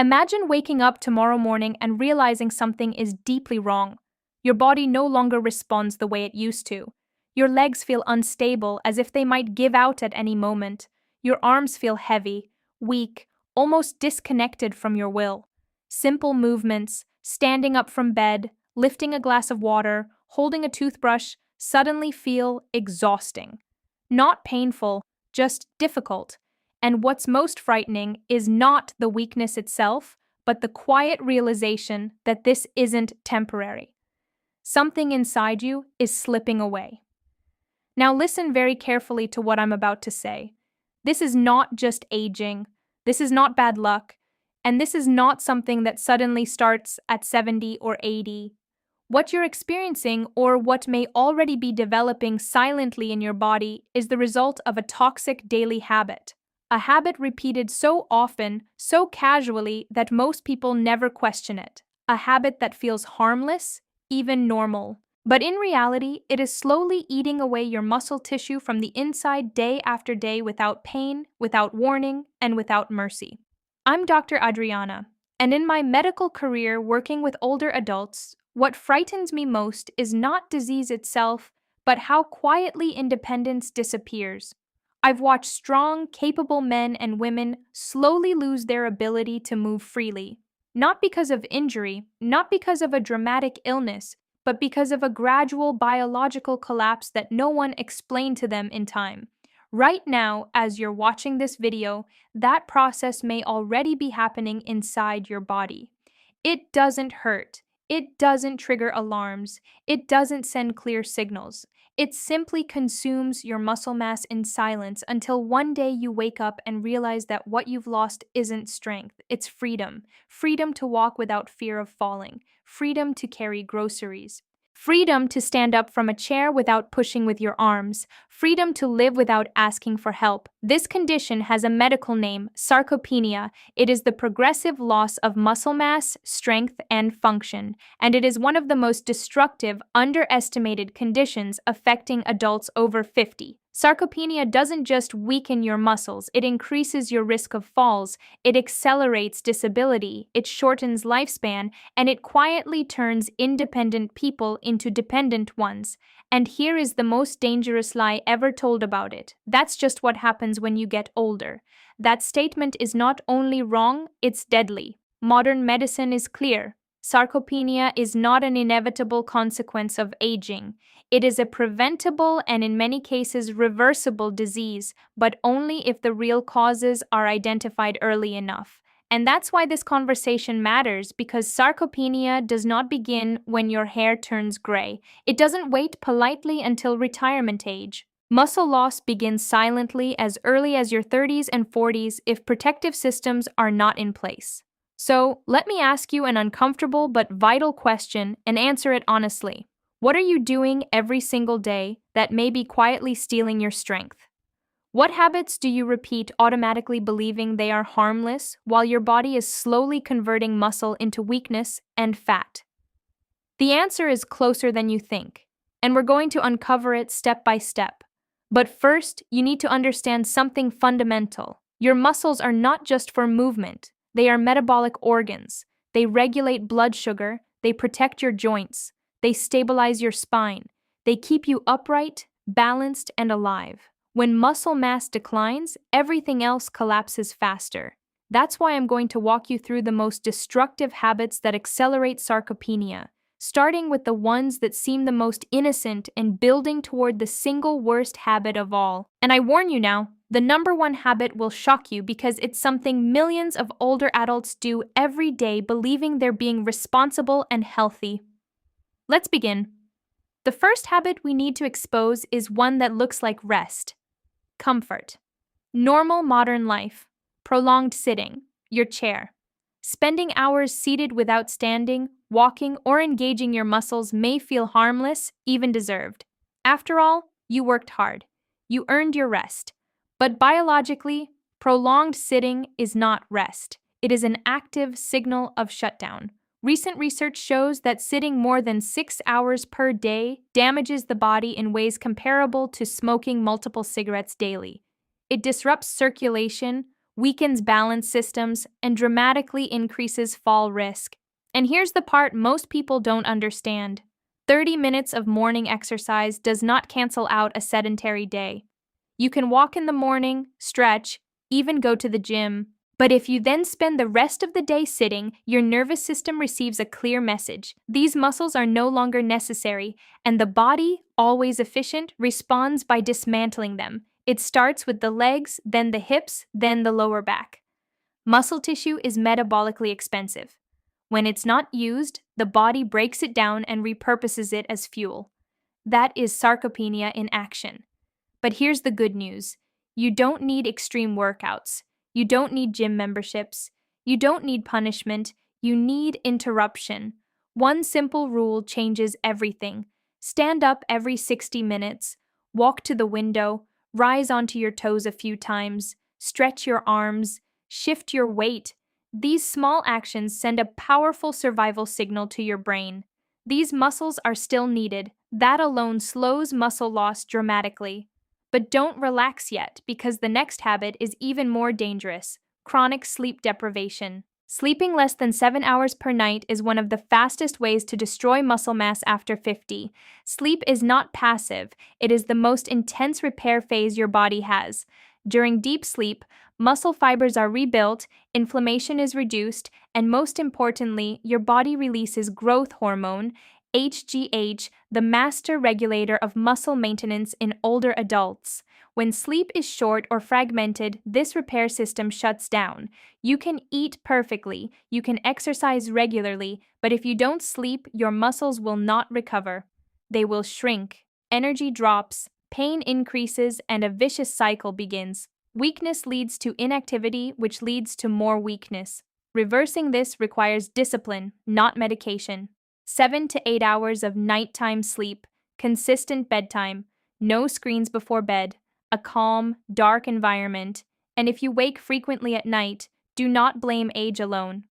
Imagine waking up tomorrow morning and realizing something is deeply wrong. Your body no longer responds the way it used to. Your legs feel unstable, as if they might give out at any moment. Your arms feel heavy, weak, almost disconnected from your will. Simple movements, standing up from bed, lifting a glass of water, holding a toothbrush, suddenly feel exhausting. Not painful, just difficult. And what's most frightening is not the weakness itself, but the quiet realization that this isn't temporary. Something inside you is slipping away. Now listen very carefully to what I'm about to say. This is not just aging, this is not bad luck, and this is not something that suddenly starts at 70 or 80. What you're experiencing, or what may already be developing silently in your body, is the result of a toxic daily habit. A habit repeated so often, so casually, that most people never question it. A habit that feels harmless, even normal. But in reality, it is slowly eating away your muscle tissue from the inside day after day without pain, without warning, and without mercy. I'm Dr. Adriana, and in my medical career working with older adults, what frightens me most is not disease itself, but how quietly independence disappears. I've watched strong, capable men and women slowly lose their ability to move freely. Not because of injury, not because of a dramatic illness, but because of a gradual biological collapse that no one explained to them in time. Right now, as you're watching this video, that process may already be happening inside your body. It doesn't hurt. It doesn't trigger alarms. It doesn't send clear signals. It simply consumes your muscle mass in silence until one day you wake up and realize that what you've lost isn't strength, it's freedom. Freedom to walk without fear of falling. Freedom to carry groceries. Freedom to stand up from a chair without pushing with your arms. Freedom to live without asking for help. This condition has a medical name, sarcopenia. It is the progressive loss of muscle mass, strength, and function, and it is one of the most destructive, underestimated conditions affecting adults over 50. Sarcopenia doesn't just weaken your muscles, it increases your risk of falls, it accelerates disability, it shortens lifespan, and it quietly turns independent people into dependent ones. And here is the most dangerous lie ever told about it. That's just what happens when you get older. That statement is not only wrong, it's deadly. Modern medicine is clear. Sarcopenia is not an inevitable consequence of aging. It is a preventable and in many cases reversible disease, but only if the real causes are identified early enough. And that's why this conversation matters, because sarcopenia does not begin when your hair turns gray. It doesn't wait politely until retirement age. Muscle loss begins silently as early as your 30s and 40s if protective systems are not in place. So, let me ask you an uncomfortable but vital question and answer it honestly. What are you doing every single day that may be quietly stealing your strength? What habits do you repeat automatically believing they are harmless while your body is slowly converting muscle into weakness and fat? The answer is closer than you think, and we're going to uncover it step by step. But first, you need to understand something fundamental. Your muscles are not just for movement. They are metabolic organs. They regulate blood sugar, they protect your joints, they stabilize your spine, they keep you upright, balanced, and alive. When muscle mass declines, everything else collapses faster. That's why I'm going to walk you through the most destructive habits that accelerate sarcopenia, starting with the ones that seem the most innocent and building toward the single worst habit of all. And I warn you now, the number one habit will shock you because it's something millions of older adults do every day believing they're being responsible and healthy. Let's begin. The first habit we need to expose is one that looks like rest. Comfort. Normal modern life. Prolonged sitting. Your chair. Spending hours seated without standing, walking, or engaging your muscles may feel harmless, even deserved. After all, you worked hard. You earned your rest. But biologically, prolonged sitting is not rest. It is an active signal of shutdown. Recent research shows that sitting more than 6 hours per day damages the body in ways comparable to smoking multiple cigarettes daily. It disrupts circulation, weakens balance systems, and dramatically increases fall risk. And here's the part most people don't understand: 30 minutes of morning exercise does not cancel out a sedentary day. You can walk in the morning, stretch, even go to the gym. But if you then spend the rest of the day sitting, your nervous system receives a clear message. These muscles are no longer necessary, and the body, always efficient, responds by dismantling them. It starts with the legs, then the hips, then the lower back. Muscle tissue is metabolically expensive. When it's not used, the body breaks it down and repurposes it as fuel. That is sarcopenia in action. But here's the good news: you don't need extreme workouts. You don't need gym memberships. You don't need punishment. You need interruption. One simple rule changes everything. Stand up every 60 minutes. Walk to the window. Rise onto your toes a few times. Stretch your arms. Shift your weight. These small actions send a powerful survival signal to your brain. These muscles are still needed. That alone slows muscle loss dramatically. But don't relax yet, because the next habit is even more dangerous: chronic sleep deprivation. Sleeping less than 7 hours per night is one of the fastest ways to destroy muscle mass after 50. Sleep is not passive, it is the most intense repair phase your body has. During deep sleep, muscle fibers are rebuilt, inflammation is reduced, and most importantly, your body releases growth hormone, HGH, the master regulator of muscle maintenance in older adults. When sleep is short or fragmented, this repair system shuts down. You can eat perfectly, you can exercise regularly, but if you don't sleep, your muscles will not recover. They will shrink, energy drops, pain increases, and a vicious cycle begins. Weakness leads to inactivity, which leads to more weakness. Reversing this requires discipline, not medication. 7 to 8 hours of nighttime sleep, consistent bedtime, no screens before bed, a calm, dark environment, and if you wake frequently at night, do not blame age alone.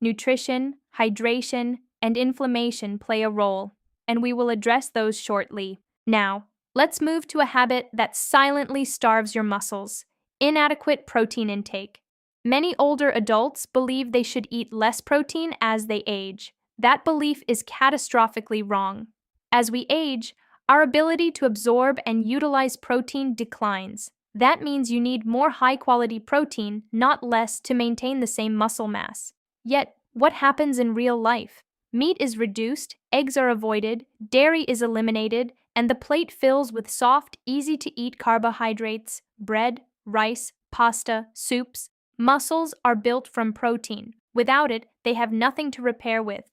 Nutrition, hydration, and inflammation play a role, and we will address those shortly. Now, let's move to a habit that silently starves your muscles: inadequate protein intake. Many older adults believe they should eat less protein as they age. That belief is catastrophically wrong. As we age, our ability to absorb and utilize protein declines. That means you need more high-quality protein, not less, to maintain the same muscle mass. Yet, what happens in real life? Meat is reduced, eggs are avoided, dairy is eliminated, and the plate fills with soft, easy-to-eat carbohydrates: bread, rice, pasta, soups. Muscles are built from protein. Without it, they have nothing to repair with.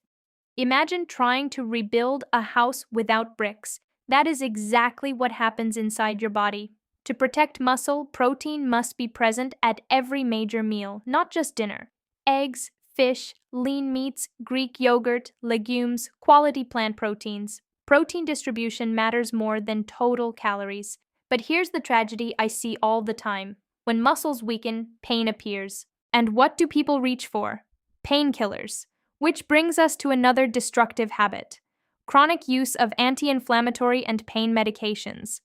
Imagine trying to rebuild a house without bricks. That is exactly what happens inside your body. To protect muscle, protein must be present at every major meal, not just dinner. Eggs, fish, lean meats, Greek yogurt, legumes, quality plant proteins. Protein distribution matters more than total calories. But here's the tragedy I see all the time. When muscles weaken, pain appears. And what do people reach for? Painkillers. Which brings us to another destructive habit: chronic use of anti-inflammatory and pain medications.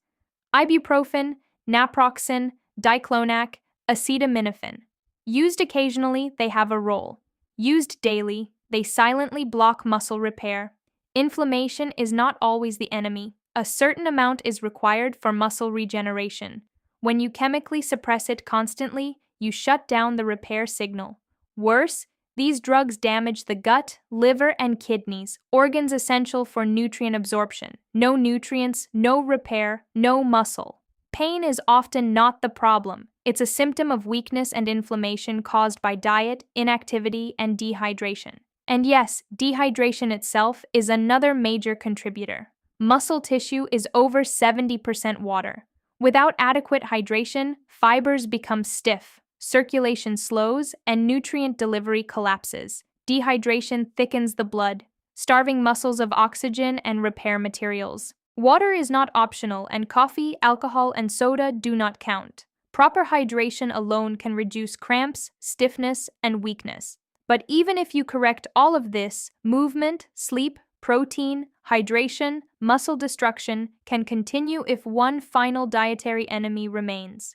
Ibuprofen, naproxen, diclofenac, acetaminophen. Used occasionally, they have a role. Used daily, they silently block muscle repair. Inflammation is not always the enemy. A certain amount is required for muscle regeneration. When you chemically suppress it constantly, you shut down the repair signal. Worse, these drugs damage the gut, liver, and kidneys, organs essential for nutrient absorption. No nutrients, no repair, no muscle. Pain is often not the problem. It's a symptom of weakness and inflammation caused by diet, inactivity, and dehydration. And yes, dehydration itself is another major contributor. Muscle tissue is over 70% water. Without adequate hydration, fibers become stiff, circulation slows, and nutrient delivery collapses. Dehydration thickens the blood, starving muscles of oxygen and repair materials. Water is not optional, and coffee, alcohol, and soda do not count. Proper hydration alone can reduce cramps, stiffness, and weakness. But even if you correct all of this, movement, sleep, protein, hydration, muscle destruction can continue if one final dietary enemy remains: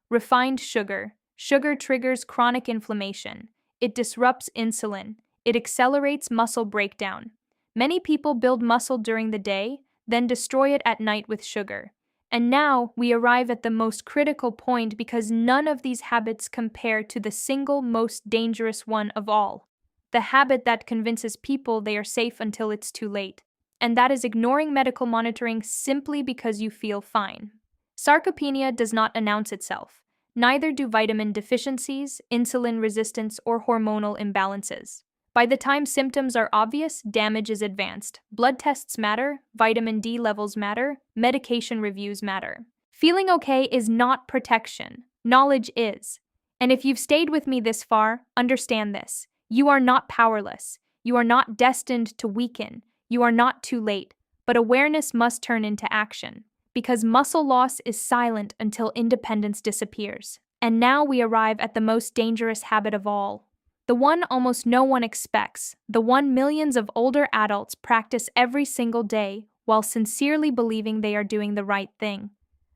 refined sugar. Sugar triggers chronic inflammation. It disrupts insulin. It accelerates muscle breakdown. Many people build muscle during the day, then destroy it at night with sugar. And now we arrive at the most critical point because none of these habits compare to the single most dangerous one of all. The habit that convinces people they are safe until it's too late. And that is ignoring medical monitoring simply because you feel fine. Sarcopenia does not announce itself. Neither do vitamin deficiencies, insulin resistance, or hormonal imbalances. By the time symptoms are obvious, damage is advanced. Blood tests matter, vitamin D levels matter, medication reviews matter. Feeling okay is not protection. Knowledge is. And if you've stayed with me this far, understand this. You are not powerless. You are not destined to weaken. You are not too late. But awareness must turn into action. Because muscle loss is silent until independence disappears. And now we arrive at the most dangerous habit of all. The one almost no one expects, the one millions of older adults practice every single day while sincerely believing they are doing the right thing.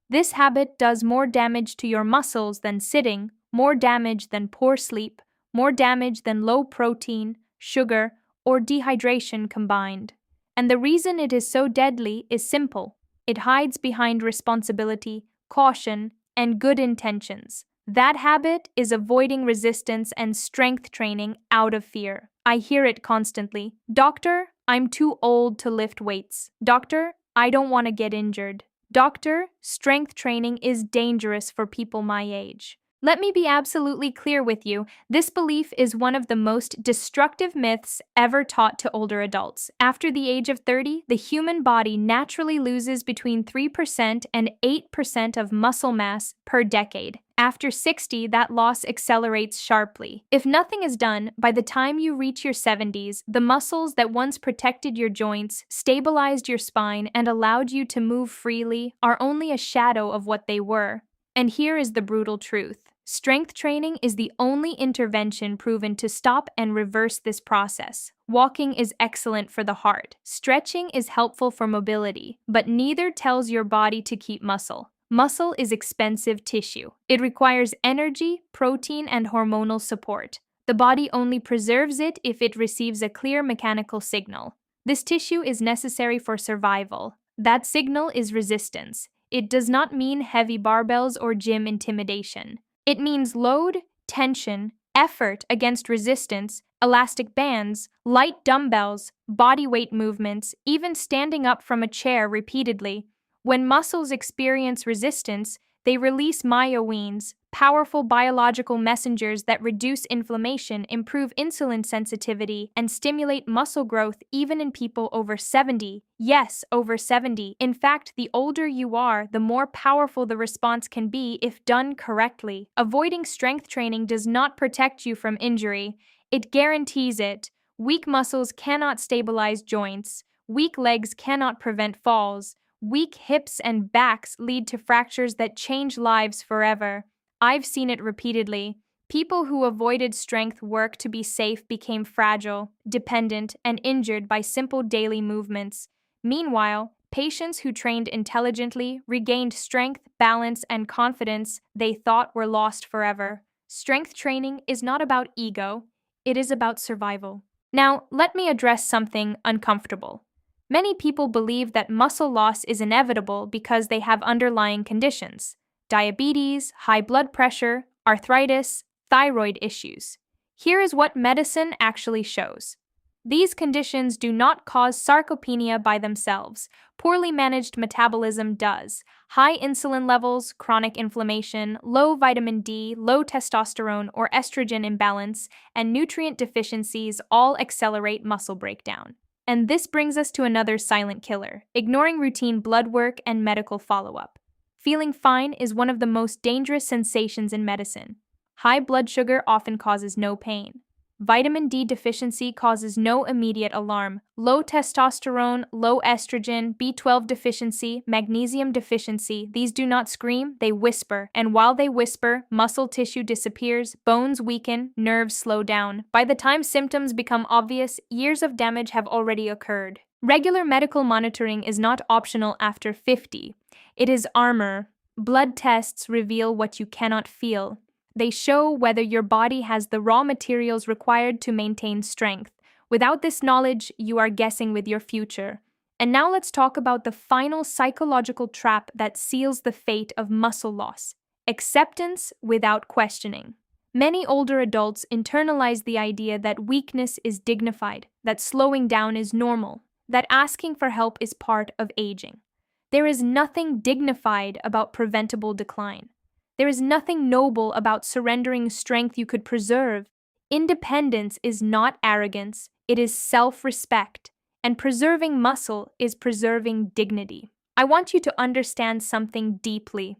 This habit does more damage to your muscles than sitting, more damage than poor sleep, more damage than low protein, sugar, or dehydration combined. And the reason it is so deadly is simple. It hides behind responsibility, caution, and good intentions. That habit is avoiding resistance and strength training out of fear. I hear it constantly. Doctor, I'm too old to lift weights. Doctor, I don't want to get injured. Doctor, strength training is dangerous for people my age. Let me be absolutely clear with you. This belief is one of the most destructive myths ever taught to older adults. After the age of 30, the human body naturally loses between 3% and 8% of muscle mass per decade. After 60, that loss accelerates sharply. If nothing is done, by the time you reach your 70s, the muscles that once protected your joints, stabilized your spine, and allowed you to move freely are only a shadow of what they were. And here is the brutal truth. Strength training is the only intervention proven to stop and reverse this process. Walking is excellent for the heart. Stretching is helpful for mobility, but neither tells your body to keep muscle. Muscle is expensive tissue. It requires energy, protein, and hormonal support. The body only preserves it if it receives a clear mechanical signal. This tissue is necessary for survival. That signal is resistance. It does not mean heavy barbells or gym intimidation. It means load, tension, effort against resistance, elastic bands, light dumbbells, body weight movements, even standing up from a chair repeatedly. When muscles experience resistance, they release myelins, powerful biological messengers that reduce inflammation, improve insulin sensitivity, and stimulate muscle growth even in people over 70. Yes, over 70. In fact, the older you are, the more powerful the response can be if done correctly. Avoiding strength training does not protect you from injury. It guarantees it. Weak muscles cannot stabilize joints. Weak legs cannot prevent falls. Weak hips and backs lead to fractures that change lives forever. I've seen it repeatedly. People who avoided strength work to be safe became fragile, dependent, and injured by simple daily movements. Meanwhile, patients who trained intelligently regained strength, balance, and confidence they thought were lost forever. Strength training is not about ego, it is about survival. Now, let me address something uncomfortable. Many people believe that muscle loss is inevitable because they have underlying conditions: diabetes, high blood pressure, arthritis, thyroid issues. Here is what medicine actually shows. These conditions do not cause sarcopenia by themselves. Poorly managed metabolism does. High insulin levels, chronic inflammation, low vitamin D, low testosterone or estrogen imbalance, and nutrient deficiencies all accelerate muscle breakdown. And this brings us to another silent killer: ignoring routine blood work and medical follow-up. Feeling fine is one of the most dangerous sensations in medicine. High blood sugar often causes no pain. Vitamin D deficiency causes no immediate alarm. Low testosterone, low estrogen, B12 deficiency, magnesium deficiency, these do not scream, they whisper. And while they whisper, muscle tissue disappears, bones weaken, nerves slow down. By the time symptoms become obvious, years of damage have already occurred. Regular medical monitoring is not optional after 50. It is armor. Blood tests reveal what you cannot feel. They show whether your body has the raw materials required to maintain strength. Without this knowledge, you are guessing with your future. And now let's talk about the final psychological trap that seals the fate of muscle loss: acceptance without questioning. Many older adults internalize the idea that weakness is dignified, that slowing down is normal, that asking for help is part of aging. There is nothing dignified about preventable decline. There is nothing noble about surrendering strength you could preserve. Independence is not arrogance, it is self respect, and preserving muscle is preserving dignity. I want you to understand something deeply.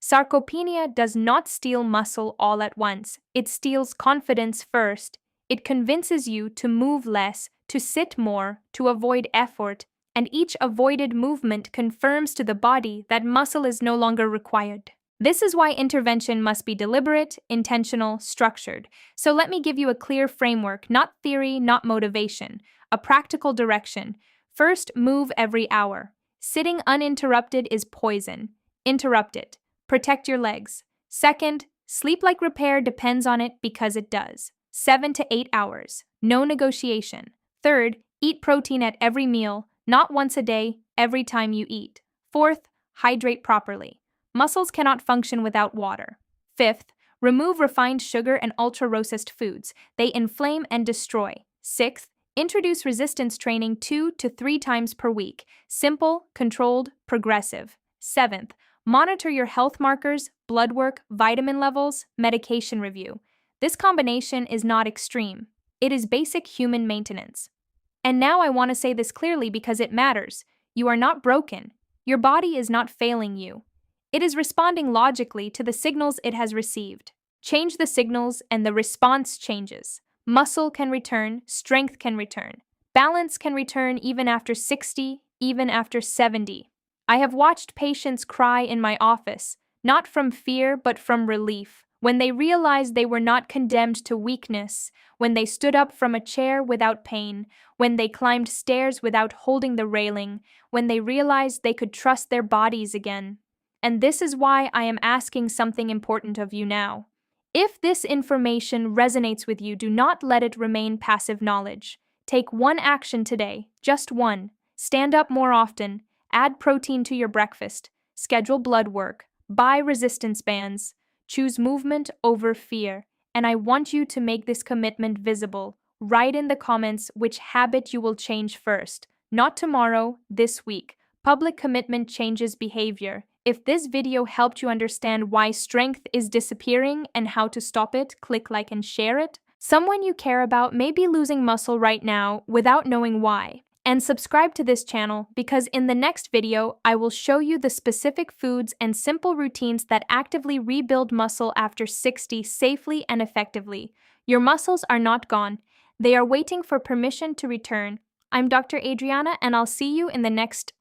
Sarcopenia does not steal muscle all at once, it steals confidence first. It convinces you to move less, to sit more, to avoid effort, and each avoided movement confirms to the body that muscle is no longer required. This is why intervention must be deliberate, intentional, structured. So let me give you a clear framework, not theory, not motivation, a practical direction. First, move every hour. Sitting uninterrupted is poison. Interrupt it. Protect your legs. Second, sleep like repair depends on it because it does. 7 to 8 hours. No negotiation. Third, eat protein at every meal, not once a day, every time you eat. Fourth, hydrate properly. Muscles cannot function without water. Fifth, remove refined sugar and ultra-processed foods. They inflame and destroy. Sixth, introduce resistance training 2 to 3 times per week. Simple, controlled, progressive. Seventh, monitor your health markers, blood work, vitamin levels, medication review. This combination is not extreme. It is basic human maintenance. And now I want to say this clearly because it matters. You are not broken. Your body is not failing you. It is responding logically to the signals it has received. Change the signals and the response changes. Muscle can return, strength can return. Balance can return even after 60, even after 70. I have watched patients cry in my office, not from fear but from relief, when they realized they were not condemned to weakness, when they stood up from a chair without pain, when they climbed stairs without holding the railing, when they realized they could trust their bodies again. And this is why I am asking something important of you now. If this information resonates with you, do not let it remain passive knowledge. Take one action today, just one. Stand up more often, add protein to your breakfast, schedule blood work, buy resistance bands, choose movement over fear. And I want you to make this commitment visible. Write in the comments which habit you will change first. Not tomorrow, this week. Public commitment changes behavior. If this video helped you understand why strength is disappearing and how to stop it, click like and share it. Someone you care about may be losing muscle right now without knowing why. And subscribe to this channel because in the next video, I will show you the specific foods and simple routines that actively rebuild muscle after 60 safely and effectively. Your muscles are not gone. They are waiting for permission to return. I'm Dr. Adriana, and I'll see you in the next